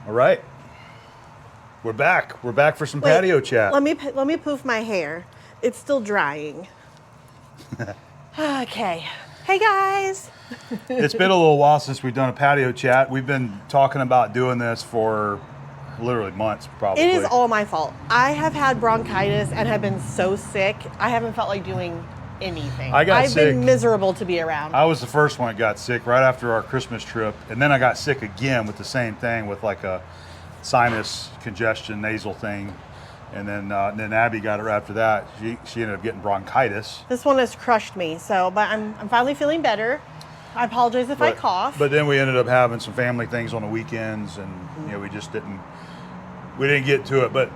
All right. We're back. We're back for some patio chat. Let me poof my hair. It's still drying. Okay. Hey guys. It's been a little while since we've done a patio chat. We've been talking about doing this for literally months, probably. It is all my fault. I have had bronchitis and have been so sick. I haven't felt like doing anything. I've been miserable to be around. I was the first one that got sick right after our Christmas trip, and then I got sick again with the same thing, with like a sinus congestion, nasal thing, and then Abby got it right after that. She ended up getting bronchitis. This one has crushed me. But I'm finally feeling better. I apologize if I cough. But then we ended up having some family things on the weekends, and we just didn't get to it. But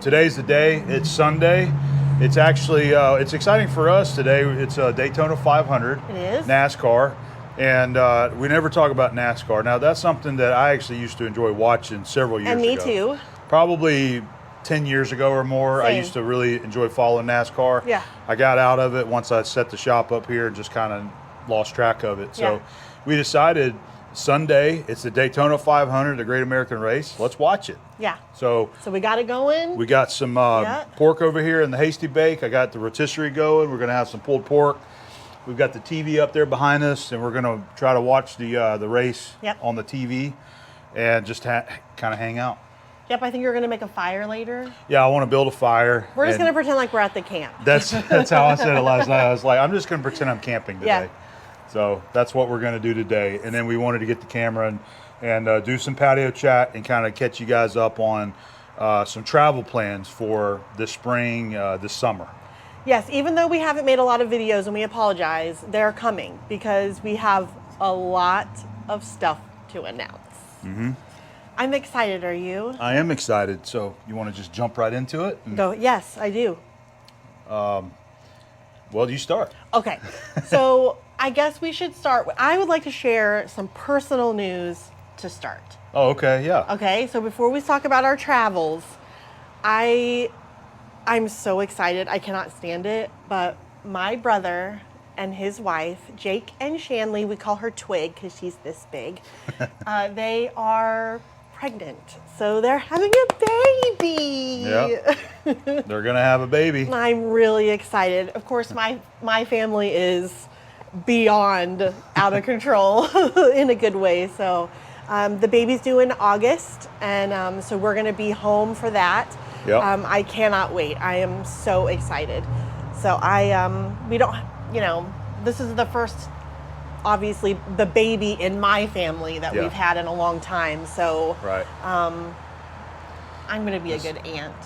today's the day. It's Sunday. It's actually it's exciting for us today. It's a Daytona 500. It is NASCAR, and we never talk about NASCAR. Now that's something that I actually used to enjoy watching several years ago. And me too. Probably 10 years ago or more. Same. I used to really enjoy following NASCAR. Yeah. I got out of it once I set the shop up here and just kind of lost track of it. So we decided Sunday, it's the Daytona 500, the Great American Race. Let's watch it. Yeah. So we got it going. We got some pork over here in the Hasty Bake. I got the rotisserie going. We're going to have some pulled pork. We've got the TV up there behind us, and we're going to try to watch the race on the TV and just kind of hang out. Yep, I think you're going to make a fire later. Yeah, I want to build a fire. We're just going to pretend like we're at the camp. That's how I said it last night. I was like, I'm just going to pretend I'm camping today. Yeah. So that's what we're going to do today. And then we wanted to get the camera and do some patio chat and kind of catch you guys up on some travel plans for this spring, this summer. Yes, even though we haven't made a lot of videos, and we apologize, they're coming because we have a lot of stuff to announce. Mm-hmm. I'm excited. Are you? I am excited. So you want to just jump right into it? Go. Yes, I do. Well, you start. Okay. So I guess we should start. I would like to share some personal news to start. Oh, okay. Yeah. Okay. So before we talk about our travels, I'm so excited. I cannot stand it. But my brother and his wife, Jake and Shanley, we call her Twig because she's this big. They are pregnant. So they're having a baby. Yeah. They're going to have a baby. I'm really excited. Of course, my family is beyond out of control in a good way. So the baby's due in August, and so we're going to be home for that. Yep. I cannot wait. I am so excited. So we don't, this is the first, obviously, the baby in my family that we've had in a long time. So I'm going to be a good aunt.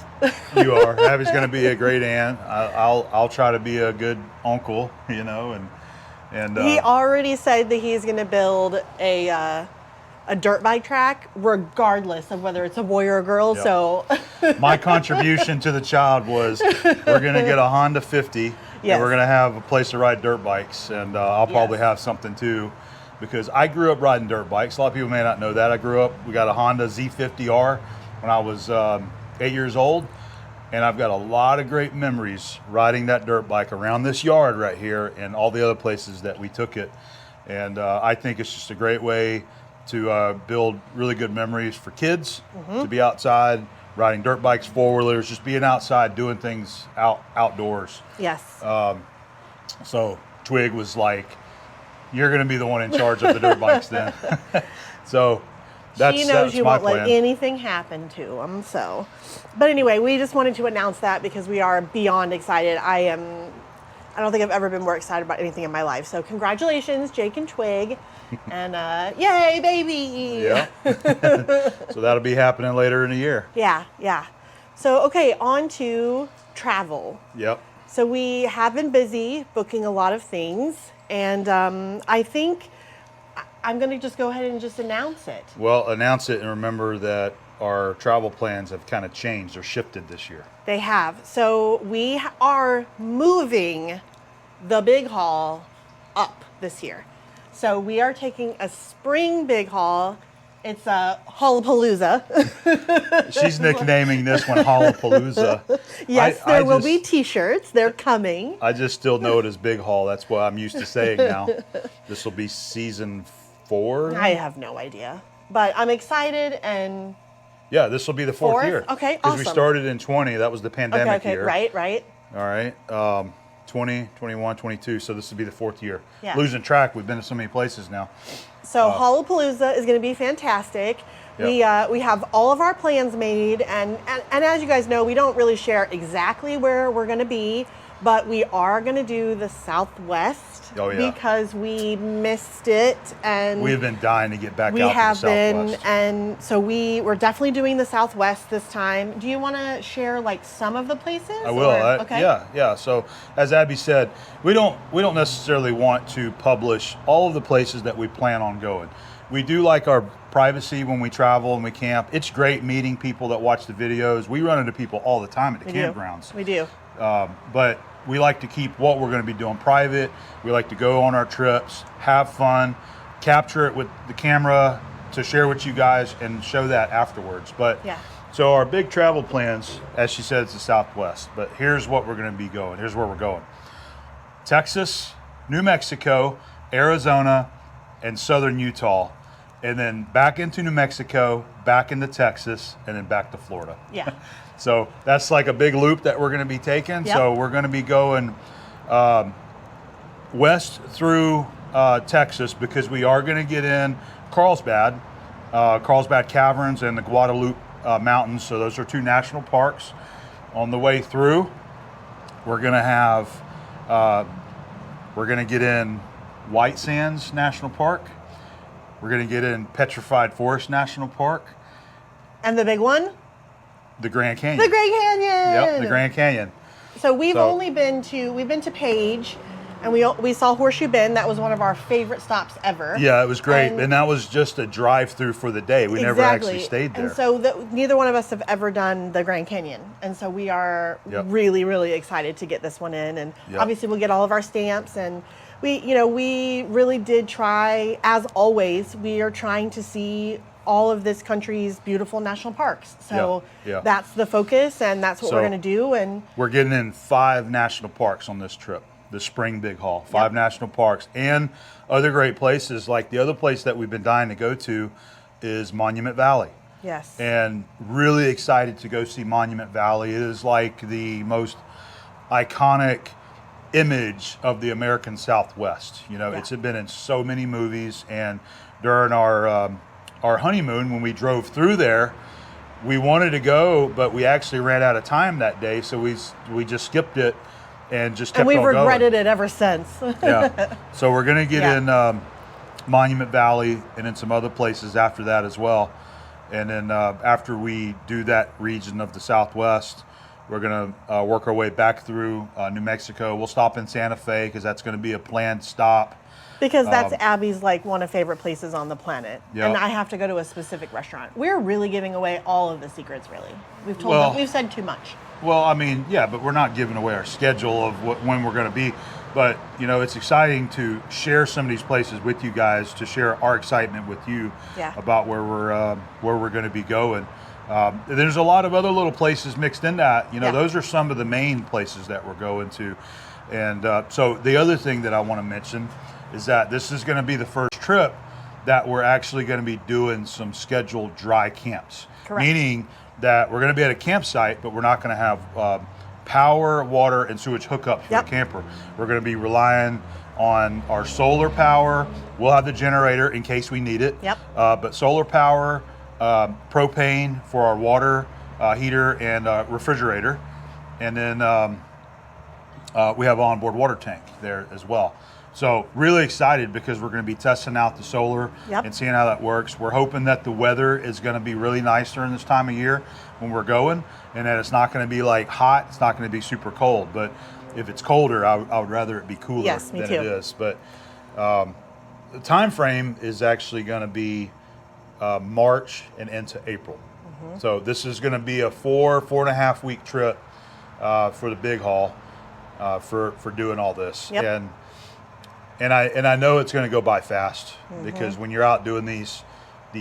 You are. Abby's going to be a great aunt. I'll try to be a good uncle, and he already said that he's going to build a dirt bike track, regardless of whether it's a boy or a girl. Yep. So my contribution to the child was we're going to get a Honda 50, and we're going to have a place to ride dirt bikes, and I'll probably have something too, because I grew up riding dirt bikes. A lot of people may not know that. We got a Honda Z50R when I was 8 years old, and I've got a lot of great memories riding that dirt bike around this yard right here and all the other places that we took it. And I think it's just a great way to build really good memories for kids, to be outside riding dirt bikes, four-wheelers, just being outside doing things outdoors. Yes. So Twig was like, you're going to be the one in charge of the dirt bikes then. So she knows you won't let anything happen to them. So, but anyway, we just wanted to announce that because we are beyond excited. I don't think I've ever been more excited about anything in my life. So congratulations, Jake and Twig, and yay, baby! Yeah. So that'll be happening later in the year. Yeah. So okay, on to travel. Yep. So we have been busy booking a lot of things, and I think I'm going to just go ahead and just announce it. Well, announce it, and remember that our travel plans have kind of changed or shifted this year. They have. So we are moving the big haul up this year. So we are taking a spring big haul. It's a Haulapalooza. She's nicknaming this one Haulapalooza. Yes, there will be t-shirts. They're coming. I just still know it as Big Haul. That's what I'm used to saying now. This will be season 4. I have no idea. But I'm excited, and yeah, this will be the fourth year. Okay, Because awesome. we started in 20, that was the pandemic year. Right. All right, 20, 21, 22, so this will be the fourth year. Yeah. Losing track, we've been to so many places now. So Hollapalooza is going to be fantastic. Yep. We have all of our plans made, and as you guys know, we don't really share exactly where we're going to be, but we are going to do the Southwest. Oh, yeah. Because we missed it, and We have been dying to get back out to the we have Southwest. been, and so we're definitely doing the Southwest this time. Do you want to share like some of the places? I will. Okay. Yeah. So as Abby said, we don't necessarily want to publish all of the places that we plan on going. We do like our privacy when we travel and we camp. It's great meeting people that watch the videos. We run into people all the time at the campgrounds. We do. But we like to keep what we're going to be doing private. We like to go on our trips, have fun, capture it with the camera to share with you guys and show that afterwards. But Yeah. So our big travel plans, as she said, it's the Southwest. But here's what we're going to be going. Here's where we're going. Texas, New Mexico, Arizona, and southern Utah. And then back into New Mexico, back into Texas, and then back to Florida. Yeah. So that's like a big loop that we're going to be taking. Yep. So we're going to be going west through Texas because we are going to get in Carlsbad Caverns and the Guadalupe Mountains. So those are two national parks. On the way through, we're going to have, we're going to get in White Sands National Park. We're going to get in Petrified Forest National Park. And the big one? The Grand Canyon. The Grand Canyon. Yep, the Grand Canyon. So we've been to Page, and we saw Horseshoe Bend. That was one of our favorite stops ever. Yeah, it was great. And that was just a drive-through for the day. We never actually stayed there. And so neither one of us have ever done the Grand Canyon. And so we are really, really excited to get this one in. And obviously we'll get all of our stamps. And we really did try, as always, we are trying to see all of this country's beautiful national parks. So that's the focus, and that's what we're going to do. And we're getting in 5 national parks on this trip, the spring big haul. 5 national parks and other great places. Like the other place that we've been dying to go to is Monument Valley. Yes. And really excited to go see Monument Valley. It is like the most iconic image of the American Southwest. It's been in so many movies, and during our honeymoon, when we drove through there, we wanted to go, but we actually ran out of time that day, so we just skipped it and just kept on going. And we've regretted it ever since. Yeah. So we're going to get in Monument Valley and in some other places after that as well. And then after we do that region of the Southwest, we're going to work our way back through New Mexico. We'll stop in Santa Fe because that's going to be a planned stop. Because that's Abby's like one of favorite places on the planet. Yep. And I have to go to a specific restaurant. We're really giving away all of the secrets, really. We've said too much. Well, I mean, yeah, but we're not giving away our schedule of when we're going to be. But, it's exciting to share some of these places with you guys, to share our excitement with you about where we're going to be going. There's a lot of other little places mixed in that. Those are some of the main places that we're going to. And so the other thing that I want to mention is that this is going to be the first trip that we're actually going to be doing some scheduled dry camps. Correct. Meaning that we're going to be at a campsite, but we're not going to have power, water, and sewage hookups for the camper. We're going to be relying on our solar power. We'll have the generator in case we need it. But solar power, propane for our water heater and refrigerator. And then we have an onboard water tank there as well. So really excited because we're going to be testing out the solar and seeing how that works. We're hoping that the weather is going to be really nice during this time of year when we're going, and that it's not going to be like hot. It's not going to be super cold. But if it's colder, I would rather it be cooler than it is. But the time frame is actually going to be March and into April. Mm-hmm. So this is going to be a 4.5 week trip for the big haul for doing all this. And I know it's going to go by fast because when you're out doing these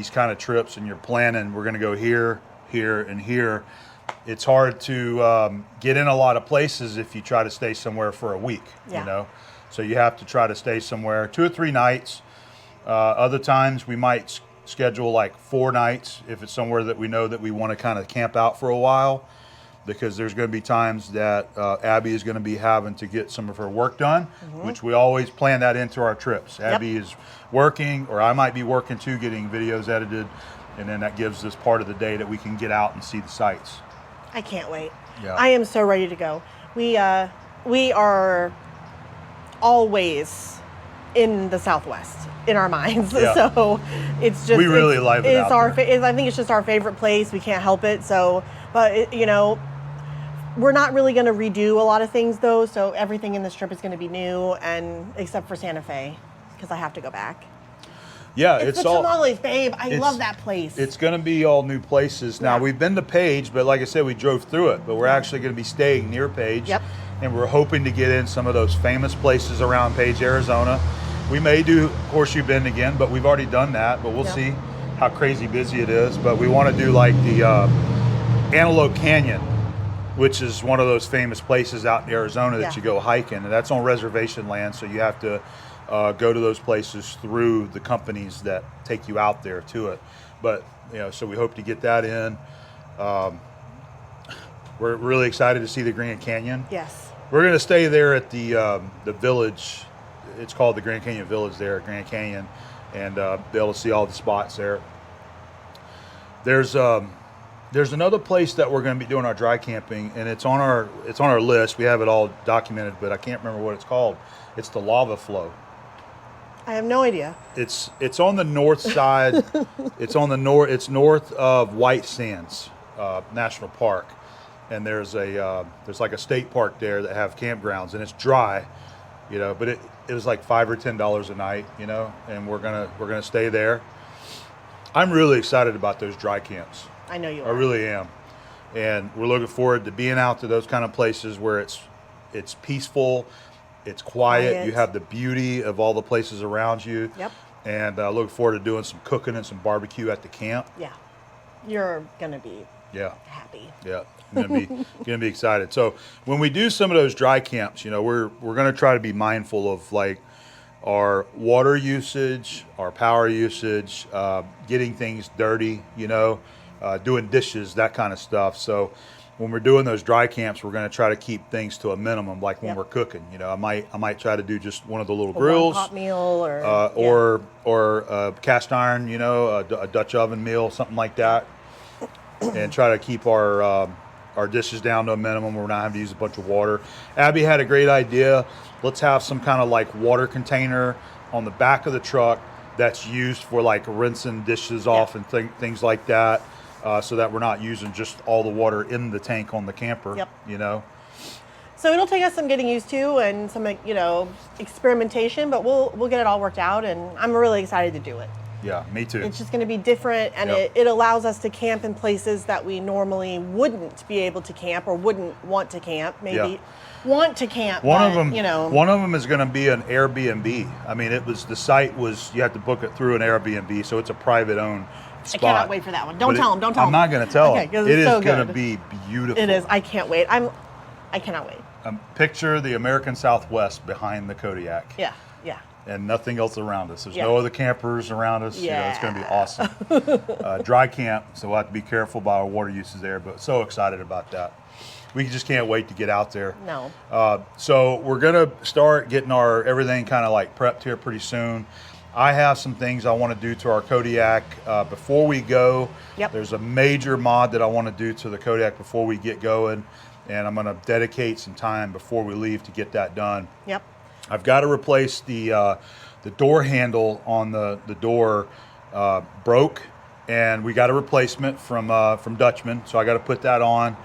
kind of trips and you're planning, we're going to go here, here, and here. It's hard to get in a lot of places if you try to stay somewhere for a week. So you have to try to stay somewhere 2 or 3 nights. Other times we might schedule like 4 nights if it's somewhere that we know that we want to kind of camp out for a while, because there's going to be times that Abby is going to be having to get some of her work done, which we always plan that into our trips. Abby is working, or I might be working too, getting videos edited, and then that gives us part of the day that we can get out and see the sights. I can't wait. Yeah. I am so ready to go. We are always in the Southwest in our minds, so it's just we really like it. It's our. I think it's just our favorite place. We can't help it. So, but you know, we're not really going to redo a lot of things though. So everything in this trip is going to be new, and except for Santa Fe, because I have to go back. Yeah, it's the all tamales, babe. I love that place. It's going to be all new places. Now, we've been to Page, but like I said, we drove through it. But we're actually going to be staying near Page. Yep. And we're hoping to get in some of those famous places around Page, Arizona. We may do Horseshoe Bend again, but we've already done that. But we'll see how crazy busy it is. But we want to do like the Antelope Canyon, which is one of those famous places out in Arizona that you go hiking. And that's on reservation land, so you have to go to those places through the companies that take you out there to it. But you know, so we hope to get that in. We're really excited to see the Grand Canyon. Yes. We're going to stay there at the village. It's called the Grand Canyon Village there at Grand Canyon, and be able to see all the spots there. There's another place that we're going to be doing our dry camping, and it's on our list. We have it all documented, but I can't remember what it's called. It's the Lava Flow. I have no idea. It's on the north side. It's north of White Sands National Park, and there's like a state park there that have campgrounds, and it's dry, you know. But it was like $5 or $10 a night, you know, and we're gonna stay there. I'm really excited about those dry camps. I know you are. I really am, and we're looking forward to being out to those kind of places where it's peaceful. It's quiet. You have the beauty of all the places around you. Yep. And I look forward to doing some cooking and some barbecue at the camp. Yeah. You're gonna be happy. Yeah. I'm gonna be excited. So when we do some of those dry camps, you know, we're gonna try to be mindful of like our water usage, our power usage, getting things dirty, you know, doing dishes, that kind of stuff. So when we're doing those dry camps, we're going to try to keep things to a minimum. Like when we're cooking, you know, I might try to do just one of the little grills, hot meal, or a cast iron, you know, a Dutch oven meal, something like that, and try to keep our dishes down to a minimum. We're not having to use a bunch of water. Abby had a great idea. Let's have some kind of like water container on the back of the truck that's used for like rinsing dishes off and things like that. So that we're not using just all the water in the tank on the camper, you know. So it'll take us some getting used to and some, you know, experimentation, but we'll get it all worked out, and I'm really excited to do it. Yeah, me too. It's just going to be different, and it allows us to camp in places that we normally wouldn't be able to camp or wouldn't want to camp. Maybe want to camp. One but, of them, you know, one of them is going to be an Airbnb. I mean, the site was you have to book it through an Airbnb, so it's a private owned spot. I cannot wait for that one. Don't tell them. I'm not going to tell them. It is so going to be beautiful. It is. I can't wait. I cannot wait. Picture the American Southwest behind the Kodiak. Yeah. And nothing else around us. There's no other campers around us. Yeah. You know, it's going to be awesome. Dry camp, so we'll have to be careful about our water uses there, but so excited about that. We just can't wait to get out there. No. So we're going to start getting our everything kind of like prepped here pretty soon. I have some things I want to do to our Kodiak before we go. There's a major mod that I want to do to the Kodiak before we get going, and I'm going to dedicate some time before we leave to get that done. I've got to replace the door handle on the door broke, and we got a replacement from Dutchman, so I got to put that on.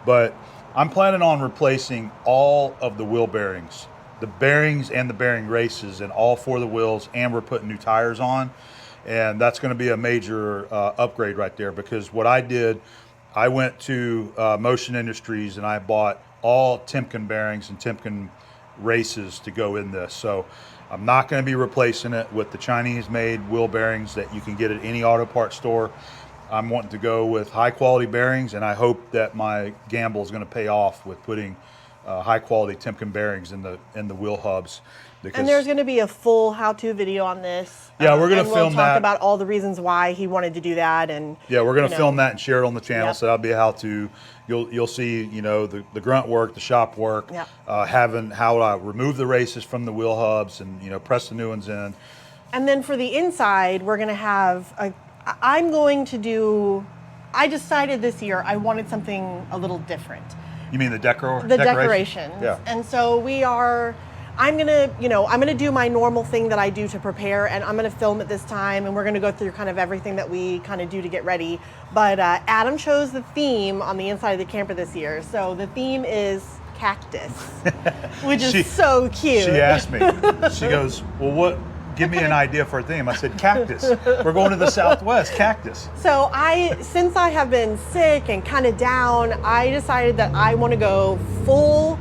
But I'm planning on replacing all of the wheel bearings, the bearings and the bearing races, and all 4 of the wheels, and we're putting new tires on, and that's going to be a major upgrade right there. Because what I did, I went to Motion Industries and I bought all Timken bearings and Timken races to go in this. So I'm not going to be replacing it with the Chinese made wheel bearings that you can get at any auto parts store. I'm wanting to go with high quality bearings, and I hope that my gamble is going to pay off with putting high quality Timken bearings in the wheel hubs. And there's going to be a full how-to video on this. Yeah, we're going to film We'll that. talk about all the reasons why he wanted to do that, and yeah, we're going to film that and share it on the channel. Yep. So that'll be a how-to. You'll see, you know, the grunt work, the shop work, Yep. having how I remove the races from the wheel hubs and, you know, press the new ones in. And then for the inside, we're going to have I'm going to do. I decided this year I wanted something a little different. You mean the decoration? Decorations. Yeah. And so I'm gonna do my normal thing that I do to prepare, and I'm gonna film it this time, and we're gonna go through kind of everything that we kind of do to get ready. But Adam chose the theme on the inside of the camper this year. So the theme is cactus, which is so cute. She asked me, she goes, well, give me an idea for a theme. I said, cactus. We're going to the Southwest, cactus. So since I have been sick and kind of down, I decided that I want to go full,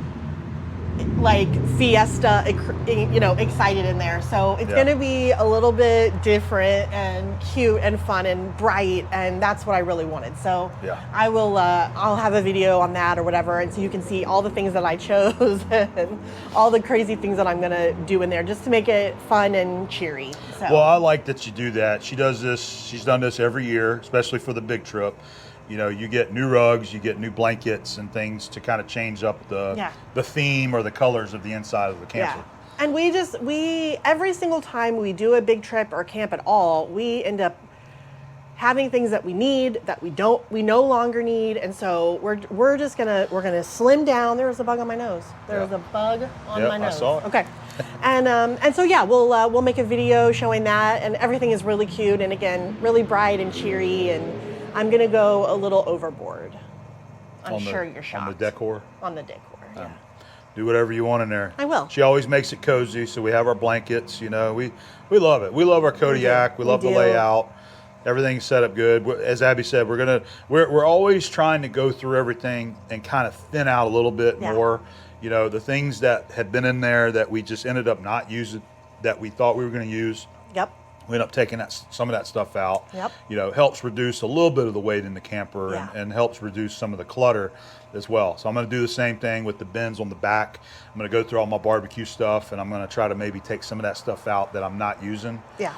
like, fiesta, you know, excited in there. So it's going to be a little bit different and cute and fun and bright, and that's what I really wanted. So I will, I'll have a video on that or whatever, and so you can see all the things that I chose and all the crazy things that I'm going to do in there just to make it fun and cheery. So. Well, I like that you do that. She does this. She's done this every year, especially for the big trip. You know, you get new rugs, you get new blankets and things to kind of change up the theme or the colors of the inside of the camper. Yeah. And we every single time we do a big trip or camp at all, we end up having things that we need that we no longer need, and so we're gonna slim down. There was a bug on my nose. There was a bug on my nose. I saw it. Okay. And so yeah, we'll make a video showing that, and everything is really cute and again really bright and cheery, and I'm gonna go a little overboard. I'm sure you're shocked. On the decor? On the decor, yeah. Do whatever you want in there. I will. She always makes it cozy, so we have our blankets, you know. We love it. We love our Kodiak. We love the layout. Everything's set up good. As Abby said, we're always trying to go through everything and kind of thin out a little bit more. You know, the things that had been in there that we just ended up not using that we thought we were going to use. Yep. We end up taking some of that stuff out. Yep. You know, helps reduce a little bit of the weight in the camper and helps reduce some of the clutter as well. So I'm going to do the same thing with the bins on the back. I'm going to go through all my barbecue stuff, and I'm going to try to maybe take some of that stuff out that I'm not using. Yeah.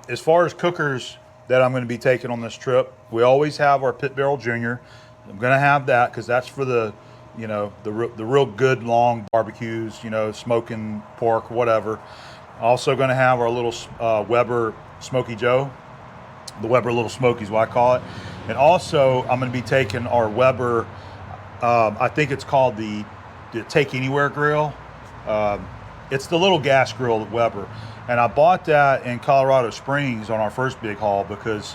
As far as cookers that I'm going to be taking on this trip, we always have our Pit Barrel Junior. I'm going to have that because that's for the, you know, the real good long barbecues, you know, smoking pork, whatever. Also going to have our little Weber Smoky Joe, the Weber Little Smokies, what I call it. And also I'm going to be taking our Weber, I think it's called the Take Anywhere grill. It's the little gas grill at Weber. And I bought that in Colorado Springs on our first big haul because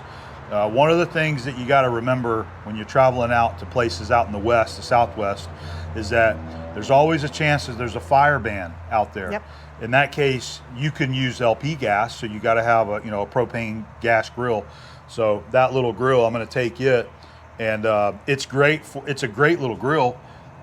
one of the things that you got to remember when you're traveling out to places out in the West, the Southwest, is that there's always a chance that there's a fire ban out there. Yep. In that case, you can use LP gas, so you got to have a propane gas grill. So that little grill, I'm going to take it, and it's great. It's a great little grill,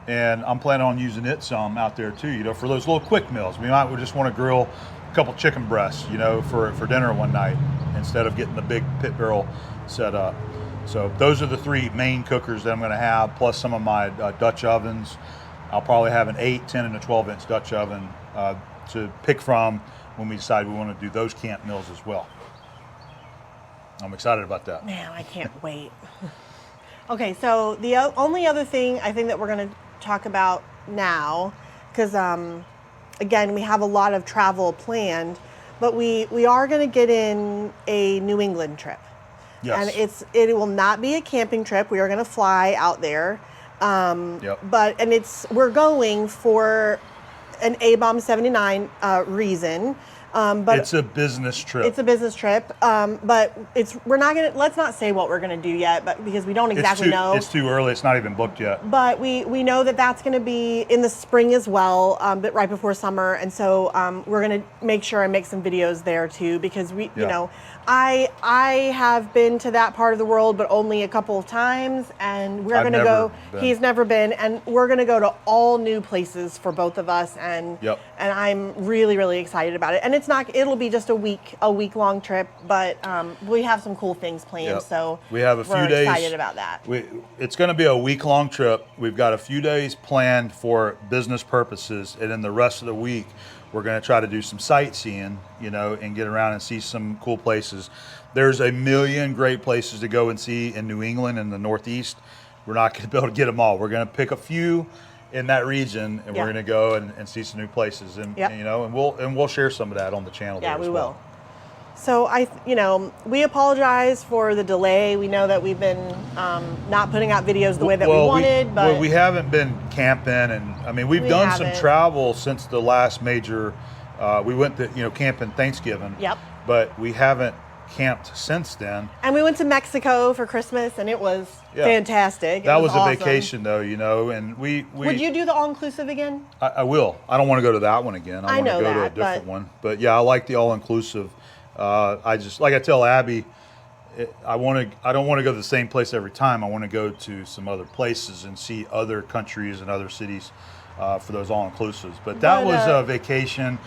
and I'm planning on using it some out there too. You know, for those little quick meals. We might just want to grill a couple chicken breasts, you know, for dinner one night instead of getting the big pit barrel set up. So those are the three main cookers that I'm going to have, plus some of my Dutch ovens. I'll probably have an 8, 10, and a 12-inch Dutch oven to pick from when we decide we want to do those camp meals as well. I'm excited about that. Man, I can't wait. Okay, so the only other thing I think that we're going to talk about now, because again, we have a lot of travel planned, but we are going to get in a New England trip. Yes. And it will not be a camping trip. We are going to fly out there. We're going for an A-Bomb 79 reason. But it's a business trip. It's a business trip, but let's not say what we're gonna do yet, but because we don't exactly know. It's too early. It's not even booked yet. But we know that that's gonna be in the spring as well, but right before summer, and so we're gonna make sure I make some videos there too, because you know, I have been to that part of the world, but only a couple of times, and we're gonna go. He's never been, and we're gonna go to all new places for both of us, and I'm really, really excited about it. And it'll be just a week long trip, but we have some cool things planned. So we have a few days. We're excited about that. It's going to be a week long trip. We've got a few days planned for business purposes, and then the rest of the week We're going to try to do some sightseeing, you know, and get around and see some cool places. There's a million great places to go and see in New England and the Northeast. We're not going to be able to get them all. We're going to pick a few in that region, and we're going to go and see some new places, and you know, and we'll share some of that on the channel. Yeah, there we as well. will. So you know, we apologize for the delay. We know that we've been not putting out videos the way that we wanted, but we haven't been camping, and I mean, we've done some travel since the last major. We went to, you know, camping Thanksgiving. Yep. But we haven't camped since then. And we went to Mexico for Christmas, and it was fantastic. That was awesome. a vacation, though, you know, and we. Would you do the all-inclusive again? I will. I don't want to go to that one again. I want to go to a different one. But yeah, I like the all-inclusive. I just, like I tell Abby, I don't want to go to the same place every time. I want to go to some other places and see other countries and other cities for those all-inclusives. But that was a vacation.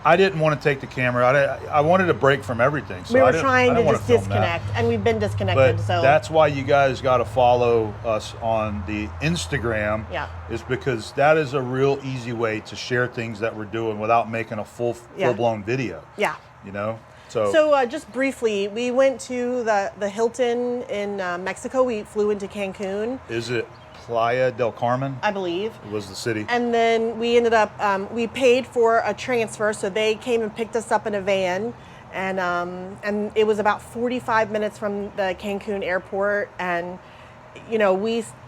I didn't want to take the camera. I wanted a break from everything. So we were trying to just disconnect, and we've been disconnected. But so that's why you guys got to follow us on the Instagram. Yeah. Is because that is a real easy way to share things that we're doing without making a full-blown video. Yeah. You know. So just briefly, we went to the Hilton in Mexico. We flew into Cancun. Is it Playa del Carmen? I believe. It was the city. And then we ended up, we paid for a transfer, so they came and picked us up in a van, and it was about 45 minutes from the Cancun airport. And you know,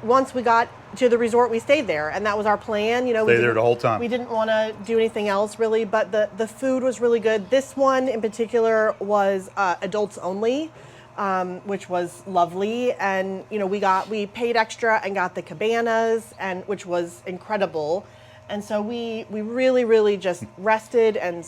once we got to the resort, we stayed there, and that was our plan. You know, stay there the whole time. We didn't want to do anything else really, but the food was really good. This one in particular was adults only, which was lovely. And you know, we paid extra and got the cabanas, and which was incredible. And so we really just rested and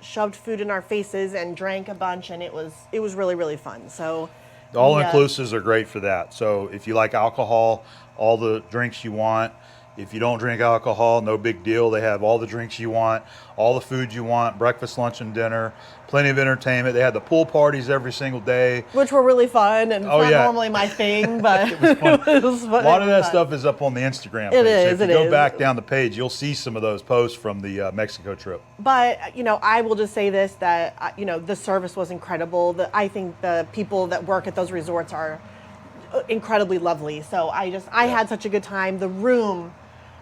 shoved food in our faces and drank a bunch, and it was really fun. So. The all-inclusives are great for that. So if you like alcohol, all the drinks you want. If you don't drink alcohol, no big deal. They have all the drinks you want, all the food you want, breakfast, lunch, and dinner, plenty of entertainment. They had the pool parties every single day. Which were really fun, and it's not normally my thing, but it was fun. It was fun. A lot of that stuff is up on the Instagram page. It is, If you go back down the page, you'll see some of those posts from the Mexico trip. But, you know, I will just say this, that, you know, the service was incredible. I think the people that work at those resorts are incredibly lovely. So I had such a good time. The room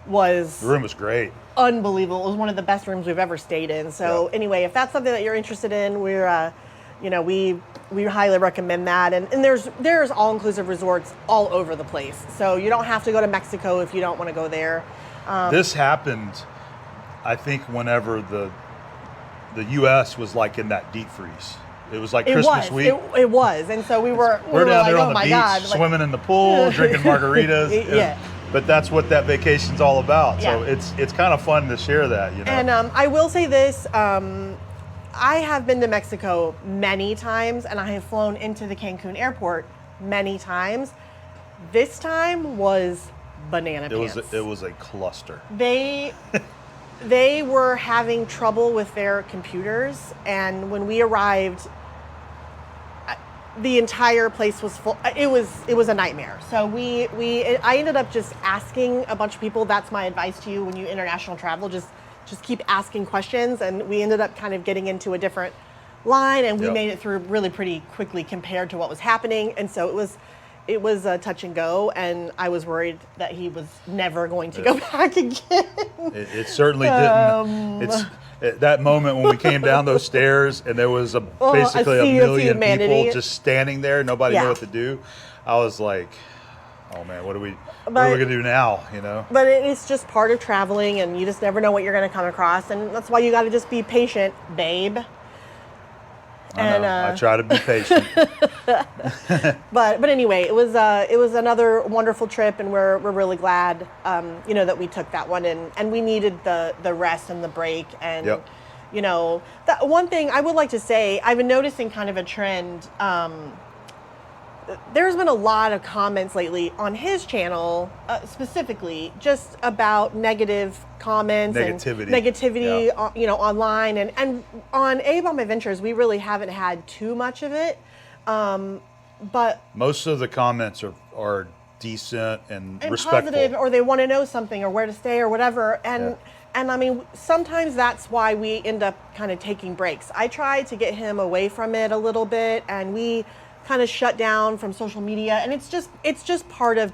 was great. Unbelievable. It was one of the best rooms we've ever stayed in. So anyway, if that's something that you're interested in, we're, you know, we highly recommend that. And there's all-inclusive resorts all over the place. So you don't have to go to Mexico if you don't want to go there. This happened, I think, whenever the U.S. was like in that deep freeze. It was like Christmas week. It was. And so we're down there like, on the beach, swimming in the pool, drinking margaritas. But that's what that vacation's all about. So it's kind of fun to share that, you know. And I will say this, I have been to Mexico many times, and I have flown into the Cancun airport many times. This time was banana pants. It was a cluster. They were having trouble with their computers, and when we arrived, the entire place was full. It was a nightmare. So I ended up just asking a bunch of people. That's my advice to you when you international travel. Just keep asking questions. And we ended up kind of getting into a different line, and we made it through really pretty quickly compared to what was happening. And so it was a touch and go, and I was worried that he was never going to go back again. It certainly didn't. It's that moment when we came down those stairs and there was basically a million people just standing there, nobody knew what to do. I was like, oh man, what are we gonna do now? You know. But it's just part of traveling, and you just never know what you're gonna come across, and that's why you got to just be patient, babe. I try to be patient. But anyway, it was another wonderful trip, and we're really glad you know, that we took that one, and we needed the rest and the break. And you know, that one thing I would like to say, I've been noticing kind of a trend. There's been a lot of comments lately on his channel, specifically just about negative comments and negativity, you know, online, and on A-Bomb Adventures, we really haven't had too much of it, but most of the comments are decent and respectful, positive, or they want to know something or where to stay or whatever, and And I mean, sometimes that's why we end up kind of taking breaks. I try to get him away from it a little bit, and we kind of shut down from social media, and it's just part of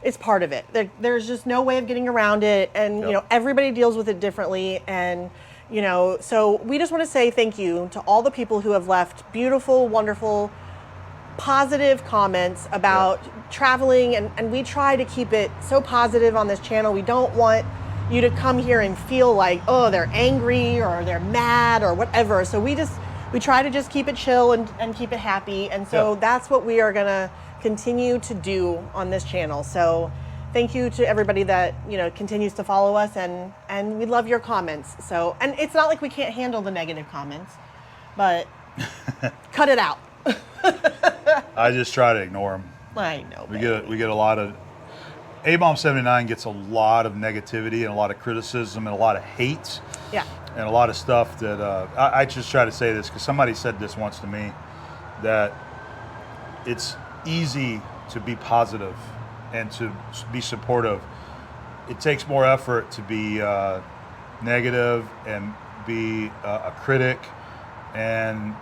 it. There's just no way of getting around it, and you know, everybody deals with it differently, and you know, so we just want to say thank you to all the people who have left beautiful, wonderful, positive comments about traveling, and we try to keep it so positive on this channel. We don't want you to come here and feel like, oh, they're angry or they're mad or whatever. So we try to just keep it chill and keep it happy. And so that's what we are gonna continue to do on this channel. So thank you to everybody that, you know, continues to follow us, and we love your comments. So, and it's not like we can't handle the negative comments, but cut it out. I just try to ignore them. I know. We get a lot of A-Bomb 79 gets a lot of negativity and a lot of criticism and a lot of hate. Yeah. And a lot of stuff that I just try to say this because somebody said this once to me, that it's easy to be positive and to be supportive. It takes more effort to be negative and be a critic and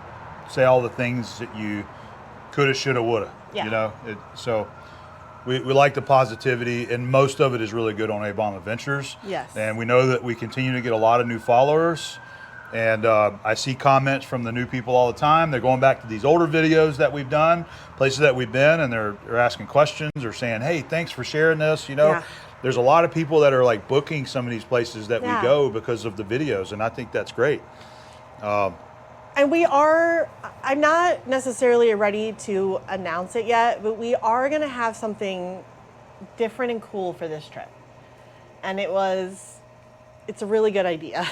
say all the things that you coulda, shoulda, woulda. Yeah. You know, so we like the positivity, and most of it is really good on A-Bomb Adventures. Yes. And we know that we continue to get a lot of new followers. And I see comments from the new people all the time. They're going back to these older videos that we've done, places that we've been, and they're asking questions or saying, hey, thanks for sharing this. You know, there's a lot of people that are like booking some of these places that we go because of the videos, and I think that's great. And I'm not necessarily ready to announce it yet, but we are going to have something different and cool for this trip. And it's a really good idea.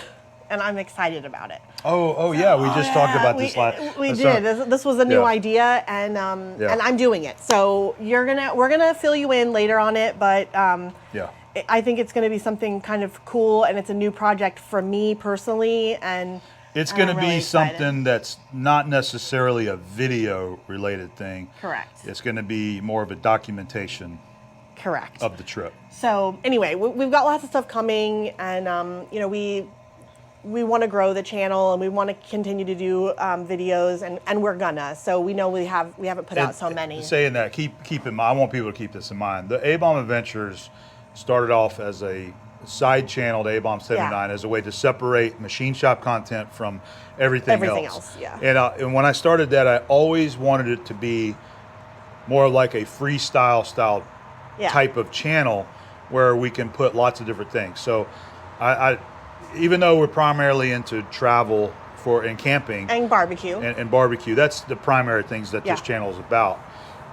And I'm excited about it. Yeah, we just talked about this last. We did. This was a new idea, and I'm doing it. So we're gonna fill you in later on it, but I think it's gonna be something kind of cool, and it's a new project for me personally, and it's going to be something that's not necessarily a video related thing. Correct. It's going to be more of a documentation. Correct. Of the trip. So anyway, we've got lots of stuff coming, and you know, we want to grow the channel, and we want to continue to do videos, and we're gonna. So we know we haven't put out so many. Saying that, keep in mind, I want people to keep this in mind. The A-Bomb Adventures started off as a side channel to A-Bomb 79 as a way to separate machine shop content from everything else. And when I started that, I always wanted it to be more like a freestyle style type of channel where we can put lots of different things. So I even though we're primarily into travel and camping and barbecue and barbecue, that's the primary things that this channel is about.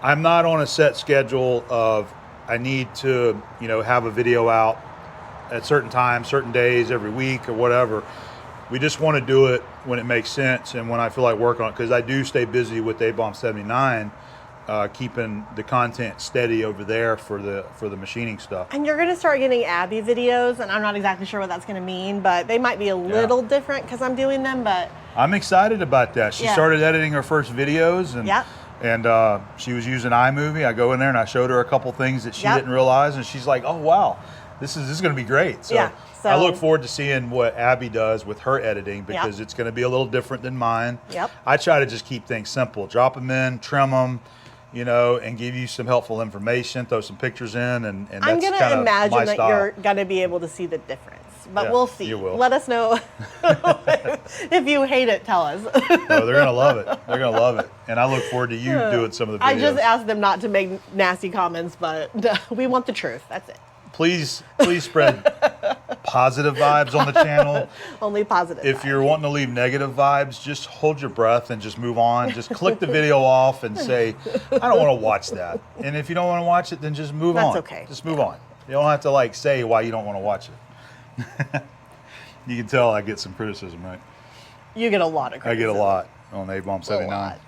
I'm not on a set schedule of I need to, you know, have a video out at certain times, certain days, every week or whatever. We just want to do it when it makes sense and when I feel like working on it, because I do stay busy with A-Bomb 79, keeping the content steady over there for the machining stuff. And you're going to start getting Abby videos, and I'm not exactly sure what that's going to mean, but they might be a little different because I'm doing them, but I'm excited about that. She started editing her first videos, and she was using iMovie. I go in there and I showed her a couple things that she didn't realize, and she's like, oh wow, this is going to be great. So I look forward to seeing what Abby does with her editing, because it's going to be a little different than mine. I try to just keep things simple. Drop them in, trim them, you know, and give you some helpful information, throw some pictures in, and that's I'm going to imagine my that style. You're going to be able to see the difference. But we'll see. You will. Let us know if you hate it. Tell us. No, they're gonna love it. They're gonna love it, and I look forward to you doing some of the videos. I just asked them not to make nasty comments, but we want the truth. That's it. Please spread positive vibes on the channel. Only positive. If you're wanting to leave negative vibes, just hold your breath and just move on. Just click the video off and say, I don't want to watch that. And if you don't want to watch it, then just move on. That's okay. Just move on. You don't have to like say why you don't want to watch it. You can tell I get some criticism, right? You get a lot of criticism. I get a lot on A-Bomb 79.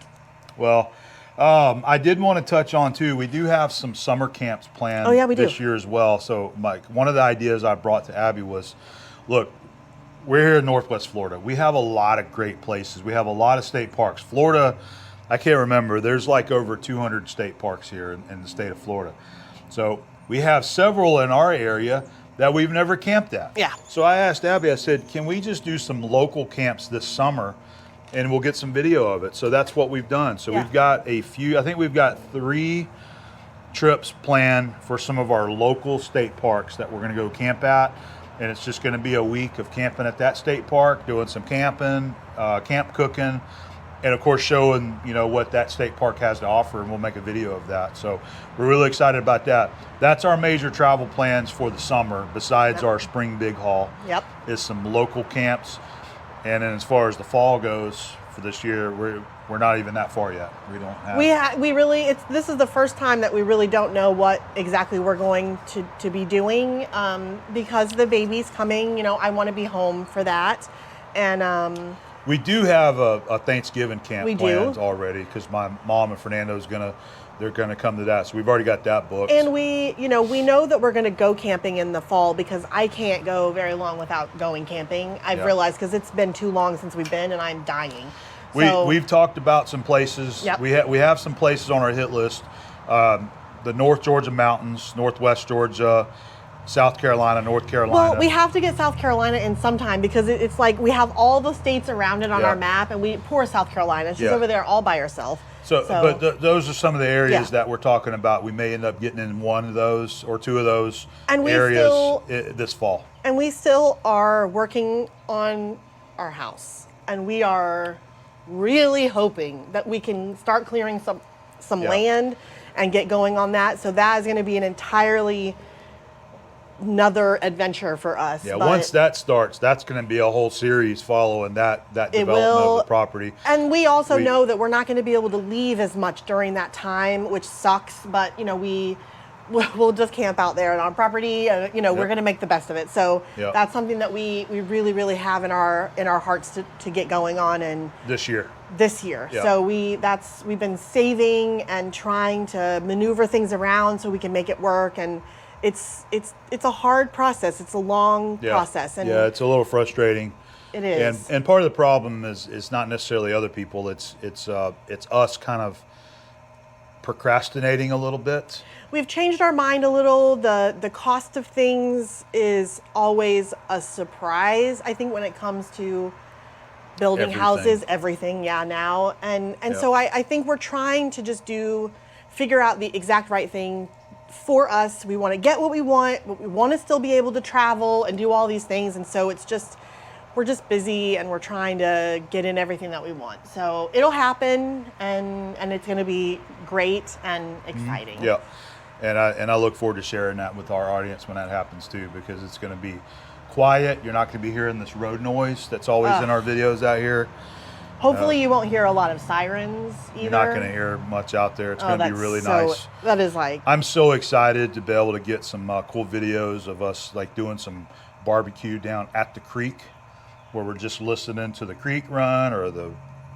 Well, I did want to touch on too, we do have some summer camps planned this year as well. So Mike, one of the ideas I brought to Abby was, look, we're here in Northwest Florida. We have a lot of great places. We have a lot of state parks. Florida, I can't remember, there's like over 200 state parks here in the state of Florida. So we have several in our area that we've never camped at. Yeah. So I asked Abby, I said, can we just do some local camps this summer and we'll get some video of it? So that's what we've done. So we've got a few, I think we've got 3 trips planned for some of our local state parks that we're going to go camp at. And it's just going to be a week of camping at that state park, doing some camping, camp cooking, and of course showing, you know, what that state park has to offer, and we'll make a video of that. So we're really excited about that. That's our major travel plans for the summer, besides our spring big haul. Yep. Is some local camps. And then as far as the fall goes for this year, we're not even that far yet. We don't have. We really, this is the first time that we really don't know what exactly we're going to be doing, because the baby's coming. You know, I want to be home for that, and we do have a Thanksgiving camp we planned already, because my mom and Fernando's they're gonna come to that. So we've already got that booked. And we know that we're going to go camping in the fall, because I can't go very long without going camping. I've realized, because it's been too long since we've been, and I'm dying. We've talked about some places. Yep. We have some places on our hit list. The North Georgia mountains, Northwest Georgia, South Carolina, North Carolina. Well, we have to get South Carolina in sometime, because it's like we have all the states around it on our map, and poor South Carolina. She's over there all by herself. But those are some of the areas that we're talking about. We may end up getting in one of those or 2 of those areas this fall. And we still are working on our house, and we are really hoping that we can start clearing some land and get going on that. So that is going to be an entirely another adventure for us. Yeah, once that starts, that's going to be a whole series following that development of the property. And we also know that we're not going to be able to leave as much during that time, which sucks. But you know, we'll just camp out there on our property. You know, we're going to make the best of it. So that's something that we really, really have in our hearts to get going on. And this year. So we've been saving and trying to maneuver things around so we can make it work. And it's a hard process. It's a long process. And it's a little frustrating. It is. And part of the problem is not necessarily other people. It's us kind of procrastinating a little bit. We've changed our mind a little. The cost of things is always a surprise, I think, when it comes to building houses, everything now. And so I think we're trying to just figure out the exact right thing for us. We want to get what we want, but we want to still be able to travel and do all these things. And so we're just busy, and we're trying to get in everything that we want. So it'll happen, and it's going to be great and exciting. Yeah. And I look forward to sharing that with our audience when that happens too, because it's going to be quiet. You're not going to be hearing this road noise that's always in our videos out here. Hopefully you won't hear a lot of sirens either. You're not going to hear much out there. It's going to be really nice. That is like... I'm so excited to be able to get some cool videos of us like doing some barbecue down at the creek, where we're just listening to the creek run or the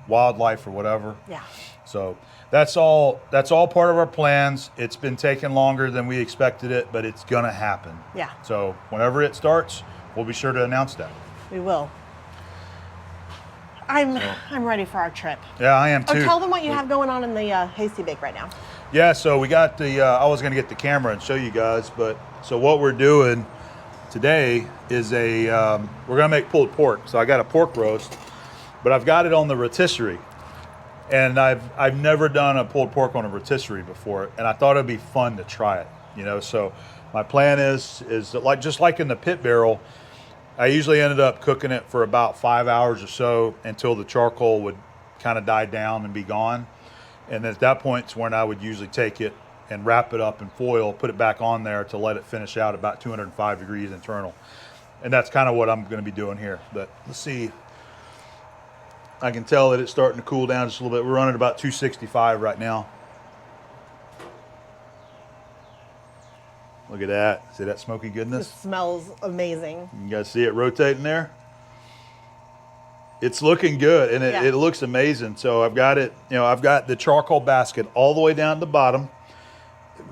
wildlife or whatever. Yeah. So that's all part of our plans. It's been taking longer than we expected it, but it's going to happen. Yeah. So whenever it starts, we'll be sure to announce that. We will. I'm ready for our trip. Yeah, I am too. Oh, tell them what you have going on in the Hasty Bake right now. Yeah, so we got I was going to get the camera and show you guys, but so what we're doing today is we're going to make pulled pork. So I got a pork roast, but I've got it on the rotisserie. And I've never done a pulled pork on a rotisserie before, and I thought it'd be fun to try it, you know. So my plan is that just like in the pit barrel, I usually ended up cooking it for about 5 hours or so until the charcoal would kind of die down and be gone. And at that point is when I would usually take it and wrap it up in foil, put it back on there to let it finish out about 205 degrees internal. And that's kind of what I'm going to be doing here. But let's see. I can tell that it's starting to cool down just a little bit. We're running about 265 right now. Look at that. See that smoky goodness? It smells amazing. You guys see it rotating there? It's looking good, and it looks amazing. So I've got it, I've got the charcoal basket all the way down at the bottom,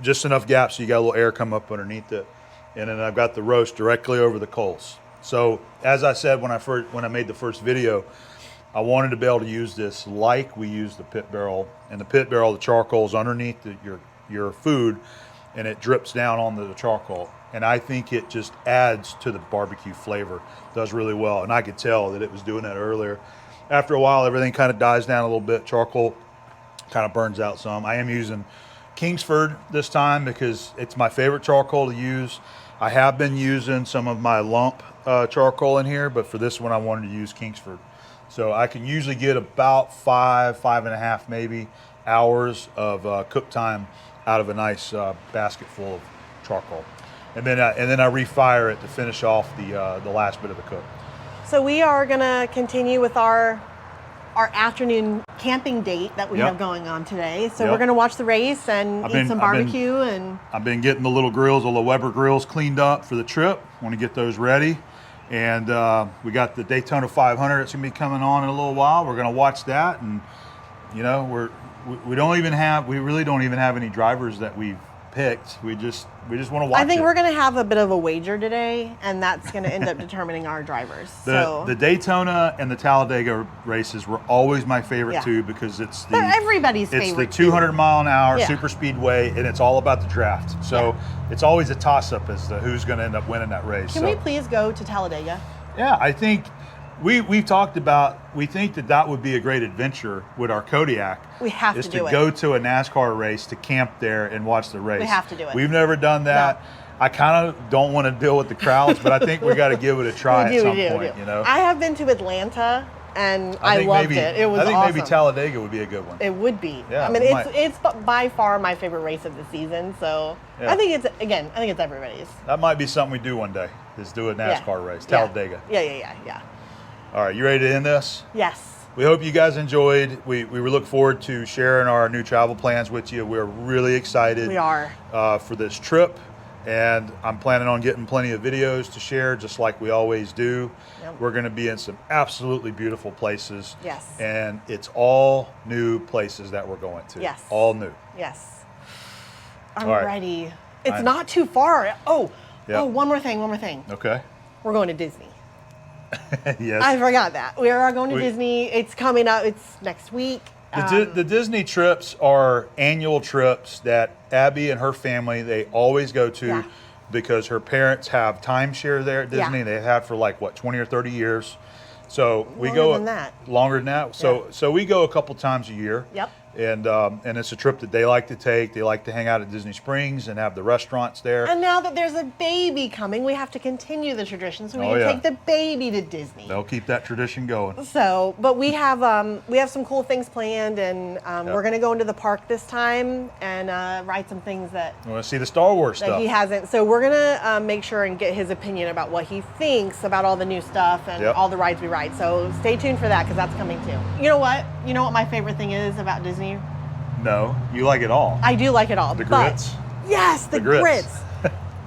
just enough gap so you got a little air come up underneath it. And then I've got the roast directly over the coals. So as I said when I made the first video, I wanted to be able to use this like we use the pit barrel. In the pit barrel, the charcoal's underneath your food, and it drips down onto the charcoal. And I think it just adds to the barbecue flavor. Does really well. And I could tell that it was doing that earlier. After a while, everything kind of dies down a little bit. Charcoal kind of burns out some. I am using Kingsford this time because it's my favorite charcoal to use. I have been using some of my lump charcoal in here, but for this one I wanted to use Kingsford. So I can usually get about 5.5 maybe hours of cook time out of a nice basket full of charcoal. And then I refire it to finish off the last bit of the cook. So we are gonna continue with our afternoon camping date that we have going on today. So we're gonna watch the race and eat some barbecue. I've been getting the little grills, the Weber grills, cleaned up for the trip. Want to get those ready. And we got the Daytona 500 that's gonna be coming on in a little while. We're gonna watch that, and you know, we really don't even have any drivers that we've picked. We just want to watch. I think we're going to have a bit of a wager today, and that's going to end up determining our drivers. The Daytona and the Talladega races were always my favorite too, because they're everybody's favorite. It's the 200 mile an hour super speedway, and it's all about the draft. So it's always a toss up as to who's going to end up winning that race. Can we please go to Talladega? Yeah, I think we've talked about, we think that would be a great adventure with our Kodiak. We have to do it. Is to go to a NASCAR race, to camp there and watch the race. We have to do it. We've never done that. No. I kind of don't want to deal with the crowds, but I think we got to give it a try at some point. You know, I have been to Atlanta and I loved it. It was awesome. I think maybe Talladega would be a good one. It would be. Yeah, I mean, it's by far my favorite race of the season. So I think it's everybody's. That might be something we do one day. Is do a NASCAR race, Talladega. Yeah. All right, you ready to end this? Yes. We hope you guys enjoyed. We look forward to sharing our new travel plans with you. We're really excited. We are. For this trip, and I'm planning on getting plenty of videos to share, just like we always do. Yep. We're going to be in some absolutely beautiful places. Yes. And it's all new places that we're going to. Yes. All new. Yes. I'm ready. It's not too far. Oh, one more thing. Okay. We're going to Disney. Yes. I forgot that. We are going to Disney. It's coming up. It's next week. The Disney trips are annual trips that Abby and her family, they always go to because her parents have timeshare there at Disney. They have for 20 or 30 years. So we go longer than that. So we go a couple times a year. Yep. And it's a trip that they like to take. They like to hang out at Disney Springs and have the restaurants there. And now that there's a baby coming, we have to continue the tradition. So we can take the baby to Disney. They'll keep that tradition going. So, but we have some cool things planned, and we're going to go into the park this time and ride some things that we want to see the Star Wars stuff. He hasn't. So we're going to make sure and get his opinion about what he thinks about all the new stuff and all the rides we ride. So stay tuned for that, because that's coming too. You know what? You know what my favorite thing is about Disney? No, you like it all. I do like it all. The grits? Yes, the grits.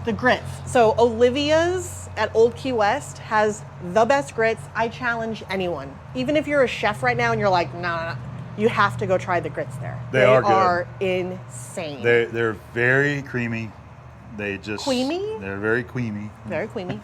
The grits. So Olivia's at Old Key West has the best grits. I challenge anyone. Even if you're a chef right now and you're like, nah, you have to go try the grits there. They are insane. They're very creamy. Creamy? They're very creamy. Very creamy.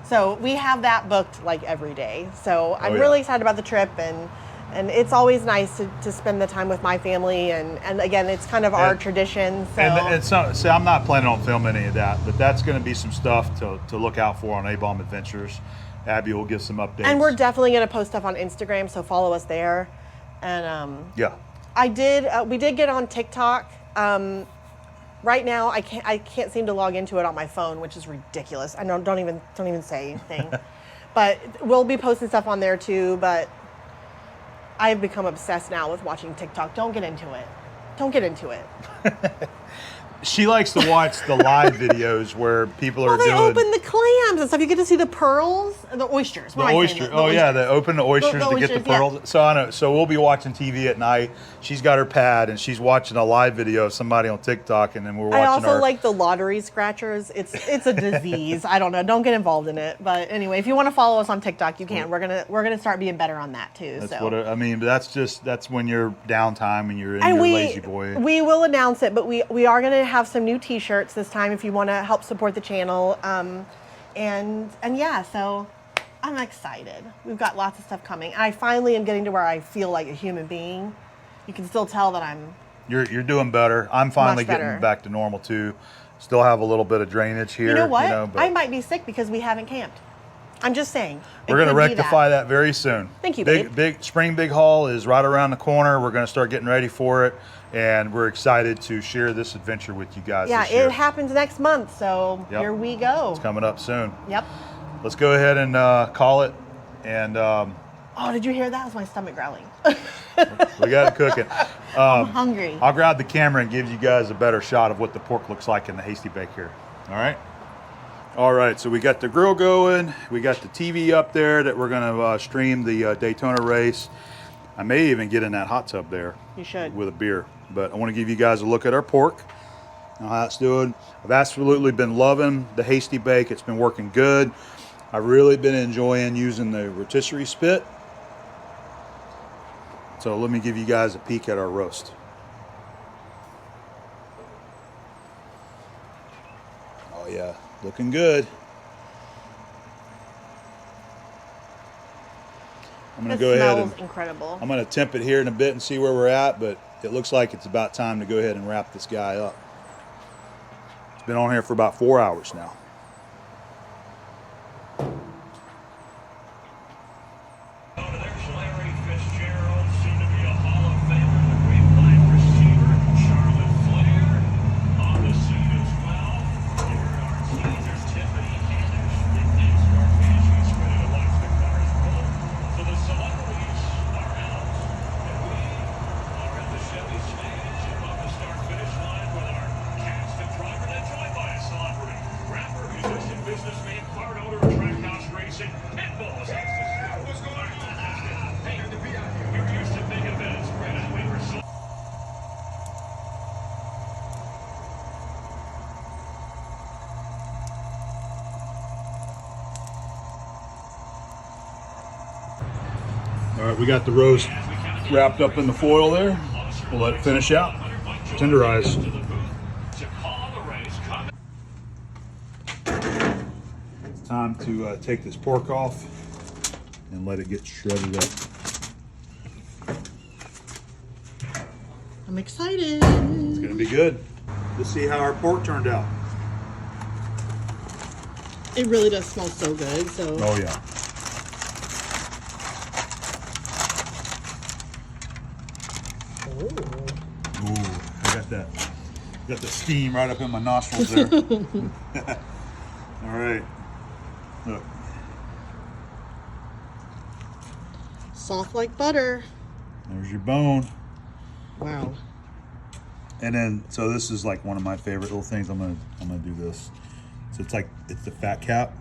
So we have that booked every day. So I'm really excited about the trip, and it's always nice to spend the time with my family, and again, it's kind of our tradition. So. And I'm not planning on filming any of that, but that's going to be some stuff to look out for on A-Bomb Adventures. Abby will give some updates. And we're definitely going to post stuff on Instagram, so follow us there. And we did get on TikTok. Right now, I can't seem to log into it on my phone, which is ridiculous. I know, don't even say anything. But we'll be posting stuff on there too. But I've become obsessed now with watching TikTok. Don't get into it. Don't get into it. She likes to watch the live videos where people are doing... They open the clams and stuff. You get to see the pearls, the oysters. They open the oysters to get the pearls. Yeah. So I know. So we'll be watching TV at night. She's got her pad and she's watching a live video of somebody on TikTok, and then we're watching. I also like the lottery scratchers. It's a disease. I don't know. Don't get involved in it. But anyway, if you want to follow us on TikTok, you can. We're gonna start being better on that too. That's what I mean. That's when you're downtime and you're in your lazy boy. We will announce it, but we are gonna have some new T-shirts this time if you want to help support the channel, and so I'm excited. We've got lots of stuff coming. I finally am getting to where I feel like a human being. You can still tell that I'm You're doing better. I'm finally Much better. getting back to normal too. Still have a little bit of drainage here. You know what? But I might be sick because we haven't camped. I'm just saying. we're going to rectify that very soon. Thank you, babe. Big spring big haul is right around the corner. We're going to start getting ready for it, and we're excited to share this adventure with you guys. Yeah, this year. it happens next month, so Yep. here we go. It's coming up soon. Yep. Let's go ahead and call it. And Oh, did you hear that? That was my stomach growling. we got it cooking. I'm hungry. I'll grab the camera and give you guys a better shot of what the pork looks like in the hasty bake here. All right. All right, so we got the grill going. We got the TV up there that we're going to stream the Daytona race. I may even get in that hot tub there. You should. With a beer. But I want to give you guys a look at our pork, how it's doing. I've absolutely been loving the hasty bake. It's been working good. I've really been enjoying using the rotisserie spit. So let me give you guys a peek at our roast. Oh yeah, looking good. I'm gonna go ahead and incredible. I'm gonna temp it here in a bit and see where we're at, but it looks like it's about time to go ahead and wrap this guy up. It's been on here for about 4 hours now. All right, we got the roast wrapped up in the foil there. We'll let it finish out. Tenderize. It's time to take this pork off and let it get shredded up. I'm excited. It's gonna be good. Let's see how our pork turned out. It really does smell so good. So. Oh yeah. Ooh, I got the steam right up in my nostrils there. All right, look. Soft like butter. There's your bone. Wow. And then, so this is like one of my favorite little things. I'm gonna do this. So it's the fat cap.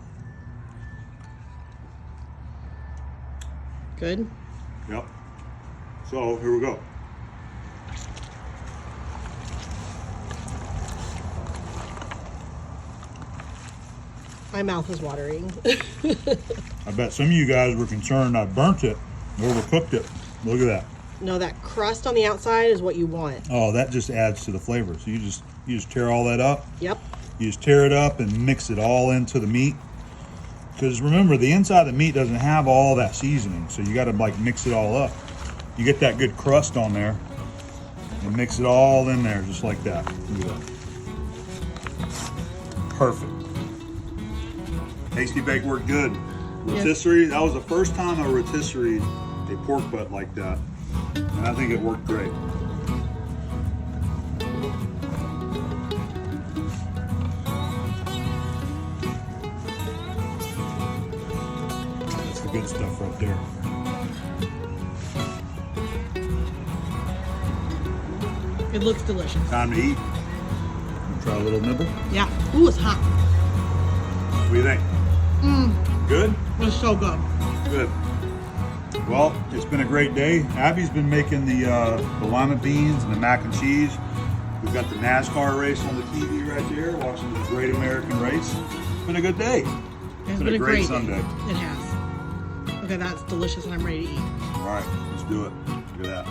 Good. Yep. So here we go. My mouth is watering. I bet some of you guys were concerned I burnt it, overcooked it. Look at that. No, that crust on the outside is what you want. Oh, that just adds to the flavor. So you just tear all that up. Yep. You just tear it up and mix it all into the meat. Because remember, the inside of the meat doesn't have all that seasoning, so you got to like mix it all up. You get that good crust on there, and mix it all in there just like that. Look at that. Perfect. Hasty bake worked good. Rotisserie, that was the first time I rotisserie a pork butt like that, and I think it worked great. That's the good stuff right there. It looks delicious. Time to eat. Try a little nibble. Yeah. Ooh, it's hot. What do you think? Good? It's so good. Good. Well, it's been a great day. Abby's been making the lima beans and the mac and cheese. We've got the NASCAR race on the TV right there, watching the Great American Race. It's been a good day. It's been a great Sunday. day. It has. Okay, that's delicious and I'm ready to eat. All right, let's do it. Look at that.